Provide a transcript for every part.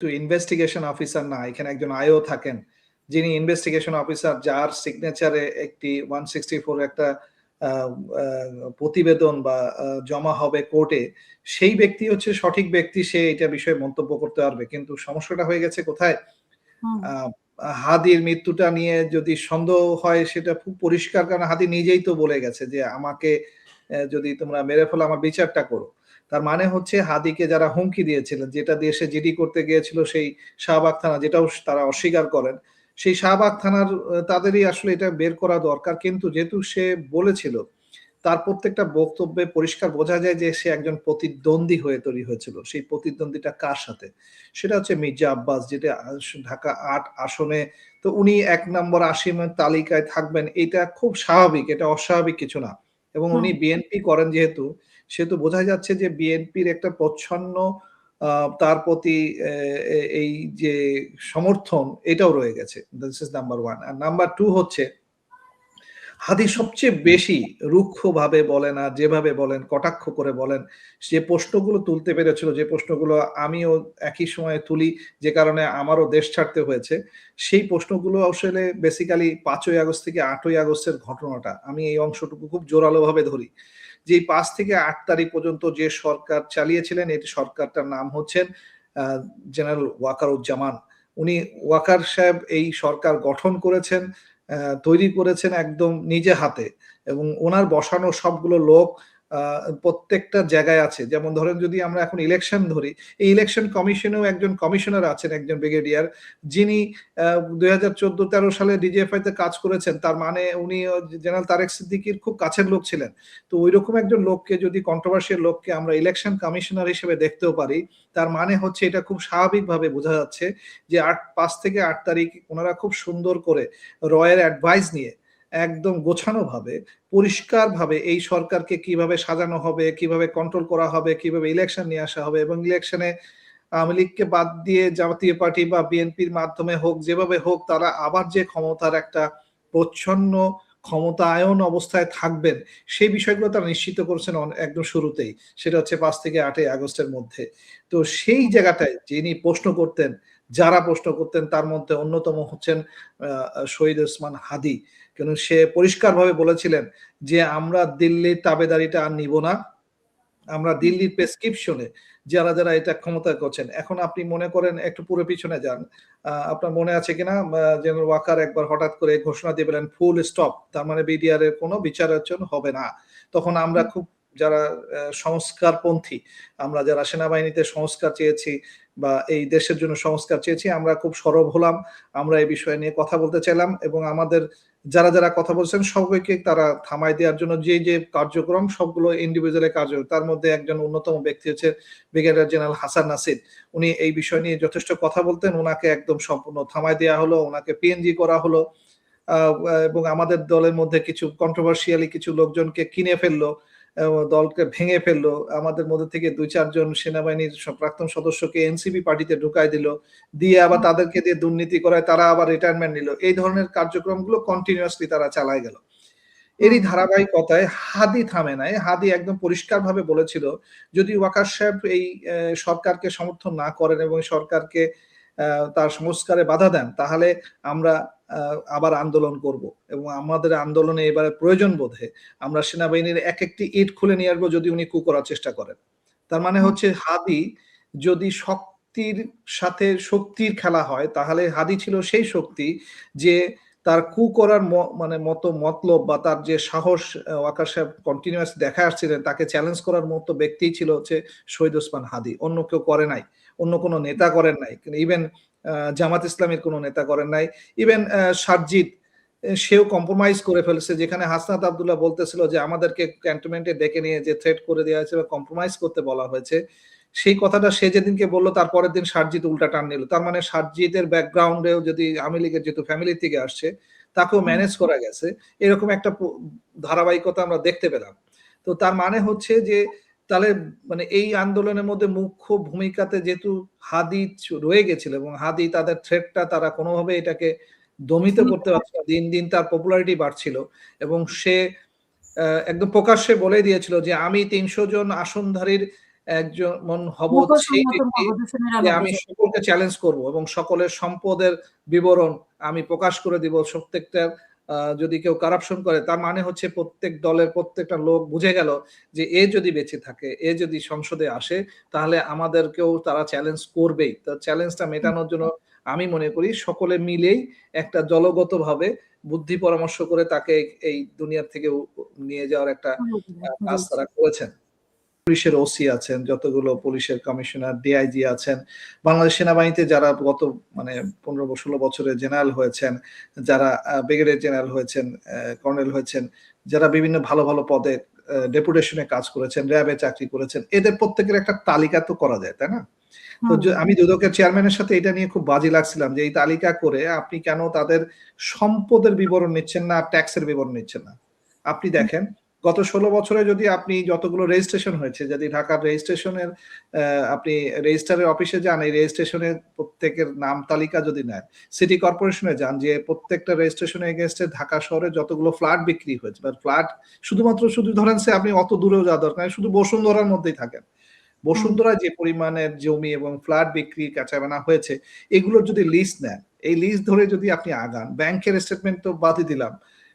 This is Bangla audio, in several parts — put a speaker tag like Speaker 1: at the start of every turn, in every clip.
Speaker 1: তো ইনভেস্টিগেশন অফিসার না, এখানে একজন আইও থাকেন, যিনি ইনভেস্টিগেশন অফিসার, যার সিগনেচারে একটি 164 একটা প্রতিবেদন বা জমা হবে কোর্টে, সেই ব্যক্তি হচ্ছে সঠিক ব্যক্তি, সে এটা বিষয়ে মন্তব্য করতে পারবে। কিন্তু সমস্যাটা হয়ে গেছে কোথায়? হাদির মৃত্যুটা নিয়ে যদি সন্দেহ হয় সেটা খুব পরিষ্কার, কারণ হাদি নিজেই তো বলে গেছে যে আমাকে যদি তোমরা মেরে ফেলো আমার বিচারটা করো। তার মানে হচ্ছে হাদিকে যারা হুমকি দিয়েছিলেন, যেটা দিয়ে সে জিডি করতে গিয়েছিল সেই শাহবাগ থানা, যেটাও তারা অস্বীকার করেন, সেই শাহবাগ থানার তাদেরই আসলে এটা বের করা দরকার। কিন্তু যেহেতু সে বলেছিল, তার প্রত্যেকটা বক্তব্যে পরিষ্কার বোঝা যায় যে সে একজন প্রতিদ্বন্দ্বী হয়ে তৈরি হয়েছিল। সেই প্রতিদ্বন্দ্বীটা কার সাথে? সেটা হচ্ছে মির্জা আব্বাস, যেটা ঢাকা ৮ আসনে। তো উনি ১ নম্বর আসীনের তালিকায় থাকবেন, এটা খুব স্বাভাবিক, এটা অস্বাভাবিক কিছু না। এবং উনি বিএনপি করেন যেহেতু, সেহেতু বোঝা যাচ্ছে যে বিএনপির একটা প্রচ্ছন্ন তার প্রতি এই যে সমর্থন, এটাও রয়ে গেছে। This is number 1। আর নাম্বার 2 হচ্ছে হাদি সবচেয়ে বেশি রুক্ষভাবে বলেন, আর যেভাবে বলেন, কটাক্ষ করে বলেন, যে প্রশ্নগুলো তুলতে পেরেছিল, যে প্রশ্নগুলো আমিও একই সময়ে তুলি, যে কারণে আমারও দেশ ছাড়তে হয়েছে, সেই প্রশ্নগুলো আসলে বেসিক্যালি ৫ই আগস্ট থেকে ৮ই আগস্টের ঘটনাটা, আমি এই অংশটুকু খুব জোরালোভাবে ধরি। যে ৫ থেকে ৮ তারিখ পর্যন্ত যে সরকার চালিয়েছিলেন, এই সরকারটার নাম হচ্ছেন জেনারেল ওয়াকারুজ্জামান। উনি ওয়াকার সাহেব এই সরকার গঠন করেছেন, তৈরি করেছেন একদম নিজে হাতে, এবং ওনার বসানো সবগুলো লোক প্রত্যেকটা জায়গায় আছে। যেমন ধরেন যদি আমরা এখন ইলেকশন ধরি, এই ইলেকশন কমিশনেও একজন কমিশনার আছেন, একজন ব্রিগেডিয়ার, যিনি ২০১৪-১৩ সালে ডিজিএফআই তে কাজ করেছেন। তার মানে উনি জেনারেল তারেক সিদ্দিকীর খুব কাছের লোক ছিলেন। তো ঐরকম একজন লোককে, যদি কন্ট্রোভার্সিয়াল লোককে আমরা ইলেকশন কমিশনার হিসেবে দেখতেও পারি, তার মানে হচ্ছে এটা খুব স্বাভাবিকভাবে বোঝা যাচ্ছে যে ৫ থেকে ৮ তারিখ ওনারা খুব সুন্দর করে রয়ের অ্যাডভাইস নিয়ে একদম গোছানোভাবে, পরিষ্কারভাবে এই সরকারকে কিভাবে সাজানো হবে, কিভাবে কন্ট্রোল করা হবে, কিভাবে ইলেকশন নিয়ে আসা হবে, এবং ইলেকশনে আওয়ামী লীগকে বাদ দিয়ে জাতীয় পার্টি বা বিএনপির মাধ্যমে হোক, যেভাবে হোক, তারা আবার যে ক্ষমতার একটা প্রচ্ছন্ন ক্ষমতায়ন অবস্থায় থাকবেন, সেই বিষয়গুলো তারা নিশ্চিত করেছেন একদম শুরুতেই। সেটা হচ্ছে ৫ থেকে ৮ই আগস্টের মধ্যে। তো সেই জায়গাটায় যিনি প্রশ্ন করতেন, যারা প্রশ্ন করতেন, তার মধ্যে অন্যতম হচ্ছেন শহীদ ওসমান হাদি। কারণ সে পরিষ্কারভাবে বলেছিলেন যে আমরা দিল্লির তাবেদারিটা আর নিব না। আমরা দিল্লির প্রেসক্রিপশনে যারা, যারা এটা ক্ষমতায় করছেন। এখন আপনি মনে করেন, একটু পুরো পিছনে যান। আপনার মনে আছে কিনা জেনারেল ওয়াকার একবার হঠাৎ করে ঘোষণা দিয়ে বললেন ফুল স্টপ। তার মানে বিডিআর এর কোনো বিচারার্চন হবে না। তখন আমরা খুব, যারা সংস্কারপন্থী, আমরা যারা সেনাবাহিনীতে সংস্কার চেয়েছি বা এই দেশের জন্য সংস্কার চেয়েছি, আমরা খুব সরব হলাম। আমরা এই বিষয় নিয়ে কথা বলতে চাইলাম, এবং আমাদের যারা, যারা কথা বলছেন সবাইকে তারা থামায় দেওয়ার জন্য যে কার্যক্রম, সবগুলো ইন্ডিভিজুয়াল কার্যক্রম। তার মধ্যে একজন অন্যতম ব্যক্তি হচ্ছে ব্রিগেডিয়ার জেনারেল হাসান নাসির। উনি এই বিষয় নিয়ে যথেষ্ট কথা বলতেন, উনাকে একদম সম্পূর্ণ থামায় দেওয়া হলো, উনাকে পিএনজি করা হলো। এবং আমাদের দলের মধ্যে কিছু কন্ট্রোভার্সিয়ালি কিছু লোকজনকে কিনে ফেললো, দলকে ভেঙে ফেললো। আমাদের মধ্যে থেকে ২-৪ জন সেনাবাহিনীর প্রাক্তন সদস্যকে এনসিপি পার্টিতে ঢুকায় দিল, দিয়ে আবার তাদেরকে দিয়ে দুর্নীতি করায়, তারা আবার রিটায়ারমেন্ট নিল। এই ধরনের কার্যক্রমগুলো কন্টিনিউয়াসলি তারা চালায় গেল। এরই ধারাবাহিকতায় হাদি থামে নাই। হাদি একদম পরিষ্কারভাবে বলেছিল, যদি ওয়াকার সাহেব এই সরকারকে সমর্থন না করেন এবং সরকারকে তার সংস্কারে বাধা দেন, তাহলে আমরা আবার আন্দোলন করব, এবং আমাদের আন্দোলনে এবারে প্রয়োজন বোধে আমরা সেনাবাহিনীর এক-একটি ইট খুলে নিয়ে আসবো যদি উনি কু করার চেষ্টা করেন। তার মানে হচ্ছে হাদি যদি শক্তির সাথে শক্তির খেলা হয়, তাহলে হাদি ছিল সেই শক্তি যে তার কু করার মানে মতলব বা তার যে সাহস ওয়াকার সাহেব কন্টিনিউয়াস দেখা আসছিলেন, তাকে চ্যালেঞ্জ করার মতো ব্যক্তিই ছিল হচ্ছে শহীদ ওসমান হাদি। অন্য কেউ করে নাই, অন্য কোনো নেতা করেন নাই, ইভেন জামাত ইসলামের কোনো নেতা করেন নাই, ইভেন সারজিদ সেও কম্প্রোমাইজ করে ফেলেছে। যেখানে হাসনাত আব্দুল্লাহ বলতেছিল যে আমাদেরকে ক্যান্টনমেন্টে ডেকে নিয়ে যে থ্রেট করে দেওয়া হয়েছে বা কম্প্রোমাইজ করতে বলা হয়েছে, সেই কথাটা সে যেদিনকে বললো, তারপরের দিন সারজিৎ উল্টা টান নিল। তার মানে সারজিতের ব্যাকগ্রাউন্ডেও যদি আওয়ামী লীগের যেহেতু ফ্যামিলি থেকে আসছে, তাকেও ম্যানেজ করা গেছে, এরকম একটা ধারাবাহিকতা আমরা দেখতে পেলাম। তো তার মানে হচ্ছে যে তাহলে মানে এই আন্দোলনের মধ্যে মুখ্য ভূমিকাতে যেহেতু হাদি রয়ে গেছিল, এবং হাদি তাদের থ্রেটটা তারা কোনোভাবে এটাকে দমিত করতে পারছিল, দিন দিন তার পপুলারিটি বাড়ছিল, এবং সে একদম প্রকাশ্যে বলে দিয়েছিল যে আমি ৩০০ জন আসনধারীর একজন হব সেই
Speaker 2: মুখোশোন্মত
Speaker 1: ব্যক্তি
Speaker 2: মহাদূষণের
Speaker 1: যে
Speaker 2: মধ্যে
Speaker 1: আমি
Speaker 2: যে
Speaker 1: সকলকে চ্যালেঞ্জ করব এবং সকলের সম্পদের বিবরণ আমি প্রকাশ করে দিব। প্রত্যেকটা যদি কেউ কারাপশন করে তার মানে হচ্ছে প্রত্যেক দলের প্রত্যেকটা লোক বুঝে গেল যে এ যদি বেঁচে থাকে, এ যদি সংসদে আসে তাহলে আমাদেরকেও তারা চ্যালেঞ্জ করবেই। তো চ্যালেঞ্জটা মেটানোর জন্য আমি মনে করি সকলে মিলেই একটা দলগতভাবে বুদ্ধি পরামর্শ করে তাকে এই দুনিয়ার থেকে নিয়ে যাওয়ার একটা কাজ
Speaker 2: জি।
Speaker 1: তারা করেছেন। পুলিশের ওসি আছেন, যতগুলো পুলিশের কমিশনার, ডিআইজি আছেন, বাংলাদেশ সেনাবাহিনীতে যারা গত মানে ১৫-১৬ বছরে জেনারেল হয়েছেন, যারা ব্রিগেডিয়ার জেনারেল হয়েছেন, কর্নেল হয়েছেন, যারা বিভিন্ন ভালো, ভালো পদে ডেপুটেশনে কাজ করেছেন, র‍্যাবে চাকরি করেছেন, এদের প্রত্যেকের একটা তালিকা তো করা যায়, তাই না? তো আমি দুদকের চেয়ারম্যানের সাথে এটা নিয়ে খুব বাজি লাগছিলাম যে এই তালিকা করে আপনি কেন তাদের সম্পদের বিবরণ নিচ্ছেন না, ট্যাক্সের বিবরণ নিচ্ছেন না? আপনি দেখেন গত ১৬ বছরে যদি আপনি যতগুলো রেজিস্ট্রেশন হয়েছে, যদি ঢাকার রেজিস্ট্রেশনের আপনি রেজিস্ট্রারের অফিসে যান, এই রেজিস্ট্রেশনের প্রত্যেকের নাম তালিকা যদি নেন, সিটি কর্পোরেশনে যান যে প্রত্যেকটা রেজিস্ট্রেশনের এগেইনস্টে ঢাকা শহরে যতগুলো ফ্ল্যাট বিক্রি হয়েছে বা ফ্ল্যাট শুধু ধরেন আপনি অত দূরেও যাওয়া দরকার নাই, শুধু বসুন্ধরার মধ্যেই থাকেন। বসুন্ধরায় যে পরিমাণের জমি এবং ফ্ল্যাট বিক্রির কাঁচাবেনা হয়েছে, এগুলোর যদি লিস্ট নেন, এই লিস্ট ধরে যদি আপনি আগান, ব্যাংকের স্টেটমেন্ট তো বাদই দিলাম।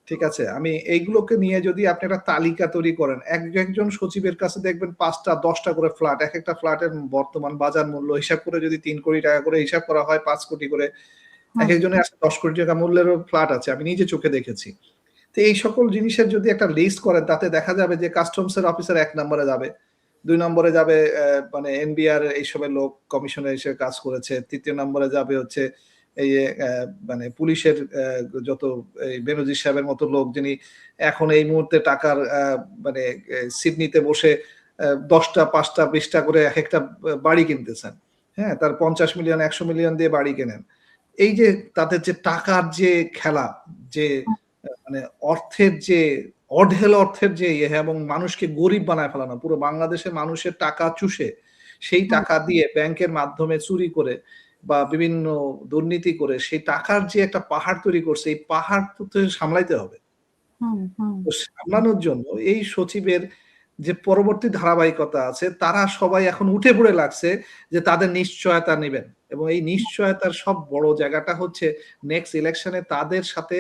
Speaker 1: ঠিক আছে? আমি এইগুলোকে নিয়ে যদি আপনি একটা তালিকা তৈরি করেন, একজন সচিবের কাছে দেখবেন ৫ টা ১০ টা করে ফ্ল্যাট, একেকটা ফ্ল্যাটের বর্তমান বাজার মূল্য হিসাব করে যদি ৩ কোটি টাকা করে হিসাব করা হয়, ৫ কোটি করে, একেকজনের আছে ১০ কোটি টাকা মূল্যেরও ফ্ল্যাট আছে। আমি নিজে চোখে দেখেছি। তো এই সকল জিনিসের যদি একটা লিস্ট করেন তাতে দেখা যাবে যে কাস্টমস এর অফিসার ১ নম্বরে যাবে। ২ নম্বরে যাবে মানে এনবিআর এইসবের লোক কমিশনে এসে কাজ করেছে। ৩য় নম্বরে যাবে হচ্ছে এই মানে পুলিশের যত এই বেনজির সাহেবের মতো লোক যিনি এখন এই মুহূর্তে টাকার মানে সিডনিতে বসে ১০ টা ৫ টা ২০ টা করে একেকটা বাড়ি কিনতেছেন। হ্যাঁ? তার ৫০ মিলিয়ন ১০০ মিলিয়ন দিয়ে বাড়ি কেনেন। এই যে তাদের যে টাকার যে খেলা, যে মানে অর্থের যে অঢেল অর্থের যে ইয়ে এবং মানুষকে গরিব বানায় ফেলানো, পুরো বাংলাদেশের মানুষের টাকা চুষে সেই টাকা দিয়ে ব্যাংকের মাধ্যমে চুরি করে বা বিভিন্ন দুর্নীতি করে সেই টাকার যে একটা পাহাড় তৈরি করছে, এই পাহাড় তো সামলাইতে হবে। তো সামলানোর জন্য এই সচিবের যে পরবর্তী ধারাবাহিকতা আছে, তারা সবাই এখন উঠে পড়ে লাগছে যে তাদের নিশ্চয়তা নিবেন এবং এই নিশ্চয়তার সব বড় জায়গাটা হচ্ছে নেক্সট ইলেকশনে তাদের সাথে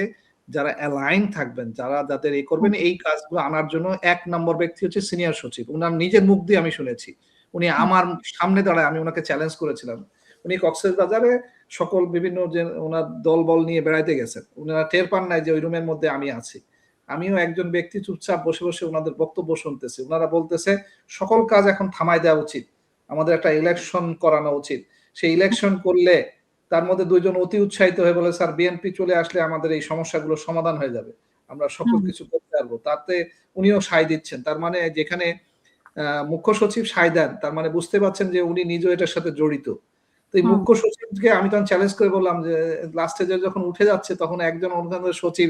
Speaker 1: যারা অ্যালাইন থাকবেন, যাদের করবেন এই কাজগুলো আনার জন্য ১ নম্বর ব্যক্তি হচ্ছে সিনিয়র সচিব। উনার নিজের মুখ দিয়ে আমি শুনেছি। উনি আমার সামনে দাঁড়ায় আমি উনাকে চ্যালেঞ্জ করেছিলাম। উনি কক্সবাজারে সকল বিভিন্ন যে উনার দলবল নিয়ে বেড়াইতে গেছেন। উনারা টের পান নাই যে ওই রুমের মধ্যে আমি আছি। আমিও একজন ব্যক্তি চুপচাপ বসে, বসে উনাদের বক্তব্য শুনতেছি। উনারা বলতেছে সকল কাজ এখন থামায় দেওয়া উচিত। আমাদের একটা ইলেকশন করানো উচিত। সেই ইলেকশন করলে তার মধ্যে ২ জন অতি উৎসাহিত হয়ে বলে, "স্যার বিএনপি চলে আসলে আমাদের এই সমস্যাগুলো সমাধান হয়ে যাবে। আমরা সকল কিছু করতে পারবো।" তাতে উনিও সায় দিচ্ছেন। তার মানে যেখানে মুখ্য সচিব সায় দেন, তার মানে বুঝতে পারছেন যে উনি নিজেও এটার সাথে জড়িত। তো এই মুখ্য সচিবকে আমি তখন চ্যালেঞ্জ করে বললাম যে লাস্টে যে যখন উঠে যাচ্ছে তখন একজন অন্যান্য সচিব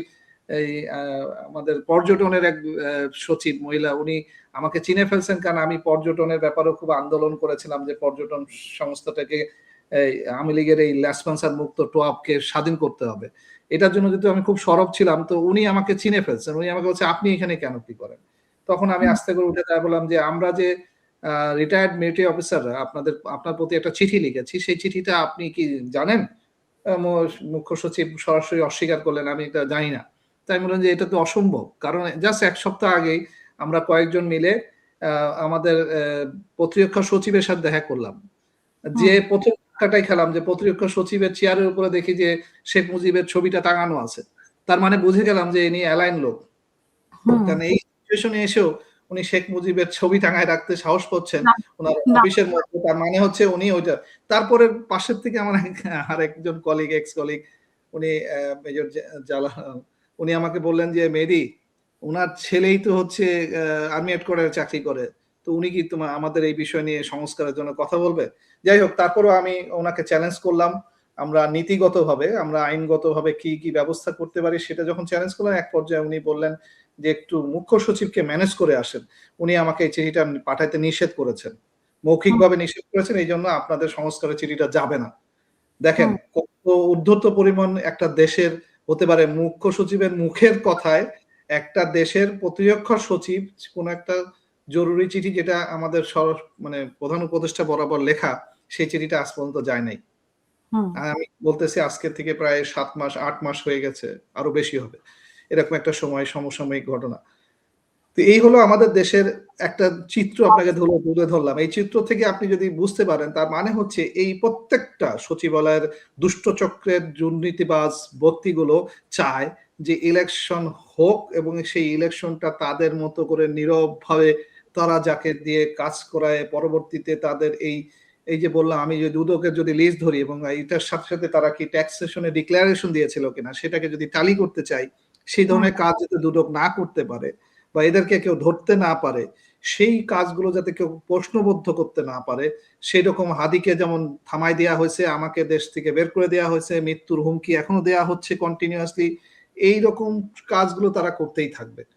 Speaker 1: এই আমাদের পর্যটনের এক সচিব মহিলা উনি আমাকে চিনে ফেলছেন কারণ আমি পর্যটনের ব্যাপারেও খুব আন্দোলন করেছিলাম যে পর্যটন সংস্থাটাকে এই আওয়ামী লীগের এই লেসপন্সার মুক্ত টোয়াবকে স্বাধীন করতে হবে। এটার জন্য যেহেতু আমি খুব সরব ছিলাম তো উনি আমাকে চিনে ফেলছেন। উনি আমাকে বলছে, "আপনি এখানে কেন কি করেন?" তখন আমি আস্তে করে উঠে দাঁড়িয়ে বললাম যে, "আমরা যে রিটায়ার্ড মিলিটারি অফিসাররা আপনার প্রতি একটা চিঠি লিখেছি। সেই চিঠিটা আপনি কি জানেন?" আ মু মুখ্য সচিব সরাসরি অস্বীকার করলেন, "আমি এটা জানি না।" তাই আমি বললাম যে, "এটা তো অসম্ভব।" কারণ জাস্ট ১ সপ্তাহ আগেই আমরা কয়েকজন মিলে আমাদের প্রতিরক্ষা সচিবের সাথে দেখা করলাম। যে ১ম ধাক্কাটাই খেলাম যে প্রতিরক্ষা সচিবের চেয়ারের উপরে দেখি যে শেখ মুজিবের ছবিটা টাঙানো আছে। তার মানে বুঝে গেলাম যে ইনি অ্যালাইন লোক। কারণ এই সিচুয়েশন এ এসেও উনি শেখ মুজিবের ছবি টাঙায় রাখতে সাহস পাচ্ছেন উনার অফিসের মধ্যে। তার মানে হচ্ছে উনি ওইটা। তারপরে পাশের থেকে আমার আরেকজন কলিগ, এক্স কলিগ উনি মেজর জালা উনি আমাকে বললেন যে, "মেহেদী, উনার ছেলেই তো হচ্ছে আর্মি হেডকোয়ার্টারে চাকরি করে। তো উনি কি আমাদের এই বিষয় নিয়ে সংস্কারের জন্য কথা বলবে?" যাই হোক তারপরেও আমি উনাকে চ্যালেঞ্জ করলাম। আমরা নীতিগতভাবে, আমরা আইনগতভাবে কি, কি ব্যবস্থা করতে পারি সেটা যখন চ্যালেঞ্জ করলাম এক পর্যায়ে উনি বললেন যে, "একটু মুখ্য সচিবকে ম্যানেজ করে আসেন।" উনি আমাকে এই চিঠিটা পাঠাইতে নিষেধ করেছেন। মৌখিকভাবে নিষেধ করেছেন এইজন্য আপনাদের সংস্কারের চিঠিটা যাবে না। দেখেন কত উদ্ধত পরিমাণ একটা দেশের হতে পারে মুখ্য সচিবের মুখের কথায় একটা দেশের প্রতিরক্ষা সচিব কোন একটা জরুরি চিঠি যেটা আমাদের মানে প্রধান উপদেষ্টা বরাবর লেখা, সেই চিঠিটা আজ পর্যন্ত যায় নাই।
Speaker 2: হুম।
Speaker 1: আমি বলতেছি আজকে থেকে প্রায় ৭ মাস ৮ মাস হয়ে গেছে, আরো বেশি হবে। এরকম একটা সময় সমসাময়িক ঘটনা। তো এই হলো আমাদের দেশের একটা চিত্র আপনাকে তুলে ধরলাম। এই চিত্র থেকে আপনি যদি বুঝতে পারেন তার মানে হচ্ছে এই প্রত্যেকটা সচিবালয়ের দুষ্টচক্রের দুর্নীতিবাজ ব্যক্তিগুলো চায় যে ইলেকশন হোক এবং সেই ইলেকশনটা তাদের মতো করে নীরবভাবে তারা যাকে দিয়ে কাজ করায় পরবর্তীতে তাদের এই যে বললাম আমি যদি দুদকের যদি লিস্ট ধরি এবং এইটার সাথে, সাথে তারা কি ট্যাক্সেশন এ ডিক্লারেশন দিয়েছিল কিনা সেটাকে যদি টালি করতে চাই, সেই
Speaker 2: হুম।
Speaker 1: ধরনের কাজ যাতে দুদক না করতে পারে বা এদেরকে কেউ ধরতে না পারে, সেই কাজগুলো যাতে কেউ প্রশ্নবদ্ধ করতে না পারে, সেরকম হাদিকে যেমন থামায় দেয়া হয়েছে, আমাকে দেশ থেকে বের করে দেয়া হয়েছে, মৃত্যুর হুমকি এখনো দেয়া হচ্ছে কন্টিনিউয়াসলি। এইরকম কাজগুলো তারা করতেই থাকবে।